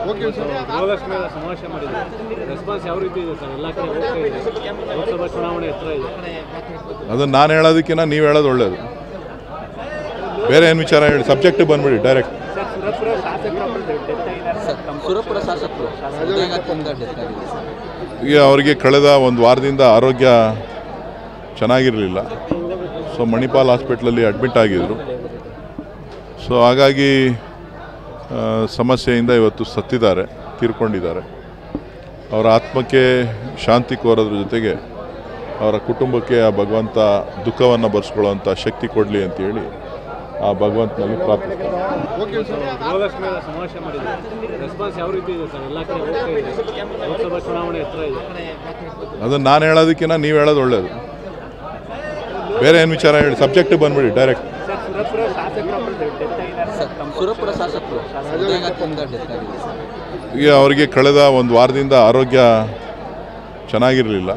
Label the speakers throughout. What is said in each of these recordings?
Speaker 1: ಗೃಹಲಕ್ಷ್ಮಿ ಸಮಾವೇಶ ಮಾಡಿದ್ರು ರೆಸ್ಪಾನ್ಸ್ ಯಾವ ರೀತಿ ಇದೆ ಸರ್? ಎಲ್ಲ ಕಡೆ ಹೋಗ್ತಾ ಇದೆ, ಲೋಕಸಭಾ ಚುನಾವಣೆ ಹತ್ರ ಇದೆ.
Speaker 2: ಅದನ್ನು ನಾನು ಹೇಳೋದಕ್ಕಿಂತ ನೀವು ಹೇಳೋದು ಒಳ್ಳೆಯದು. ಬೇರೆ ಏನು ವಿಚಾರ ಹೇಳಿ, ಸಬ್ಜೆಕ್ಟ್ ಬಂದ್ಬಿಡಿ ಡೈರೆಕ್ಟ್. ಈಗ ಅವರಿಗೆ ಕಳೆದ ಒಂದು ವಾರದಿಂದ ಆರೋಗ್ಯ ಚೆನ್ನಾಗಿರಲಿಲ್ಲ. ಸೊ ಮಣಿಪಾಲ್ ಹಾಸ್ಪಿಟ್ಲಲ್ಲಿ ಅಡ್ಮಿಟ್ ಆಗಿದ್ದರು. ಸೊ ಹಾಗಾಗಿ ಸಮಸ್ಯೆಯಿಂದ ಇವತ್ತು ಸತ್ತಿದ್ದಾರೆ, ತೀರ್ಕೊಂಡಿದ್ದಾರೆ. ಅವರ ಆತ್ಮಕ್ಕೆ ಶಾಂತಿ ಕೋರೋದ್ರ ಜೊತೆಗೆ ಅವರ ಕುಟುಂಬಕ್ಕೆ ಆ ಭಗವಂತ ದುಃಖವನ್ನು ಭರಿಸ್ಕೊಳ್ಳೋವಂಥ ಶಕ್ತಿ ಕೊಡಲಿ ಅಂತೇಳಿ ಆ ಭಗವಂತನಲ್ಲಿ ಪ್ರಾರ್ಥಿಸ್ತಾರೆ.
Speaker 1: ಗೃಹಲಕ್ಷ್ಮಿ ಸಮಾವೇಶ ಮಾಡಿದ್ರು ರೆಸ್ಪಾನ್ಸ್ ಯಾವ ರೀತಿ ಇದೆ ಸರ್? ಎಲ್ಲ ಕಡೆ ಹೋಗ್ತಾ ಇದೆ, ಲೋಕಸಭಾ ಚುನಾವಣೆ ಹತ್ರ ಇದೆ.
Speaker 2: ಅದನ್ನು ನಾನು ಹೇಳೋದಕ್ಕಿಂತ ನೀವು ಹೇಳೋದು ಒಳ್ಳೆಯದು. ಬೇರೆ ಏನು ವಿಚಾರ ಹೇಳಿ, ಸಬ್ಜೆಕ್ಟ್ ಬಂದ್ಬಿಡಿ ಡೈರೆಕ್ಟ್. ಈಗ ಅವರಿಗೆ ಕಳೆದ ಒಂದು ವಾರದಿಂದ ಆರೋಗ್ಯ ಚೆನ್ನಾಗಿರಲಿಲ್ಲ.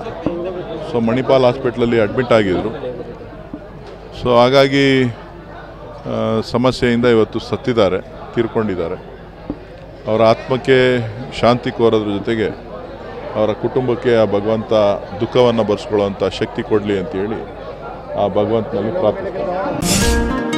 Speaker 2: ಸೊ ಮಣಿಪಾಲ್ ಹಾಸ್ಪಿಟ್ಲಲ್ಲಿ ಅಡ್ಮಿಟ್ ಆಗಿದ್ದರು. ಸೊ ಹಾಗಾಗಿ ಸಮಸ್ಯೆಯಿಂದ ಇವತ್ತು ಸತ್ತಿದ್ದಾರೆ, ತೀರ್ಕೊಂಡಿದ್ದಾರೆ. ಅವರ ಆತ್ಮಕ್ಕೆ ಶಾಂತಿ ಕೋರೋದ್ರ ಜೊತೆಗೆ ಅವರ ಕುಟುಂಬಕ್ಕೆ ಆ ಭಗವಂತ ದುಃಖವನ್ನು ಭರಿಸ್ಕೊಳ್ಳೋವಂಥ ಶಕ್ತಿ ಕೊಡಲಿ ಅಂತೇಳಿ ಆ ಭಗವಂತನಲ್ಲಿ ಪ್ರಾರ್ಥಿಸ್ತಾರೆ.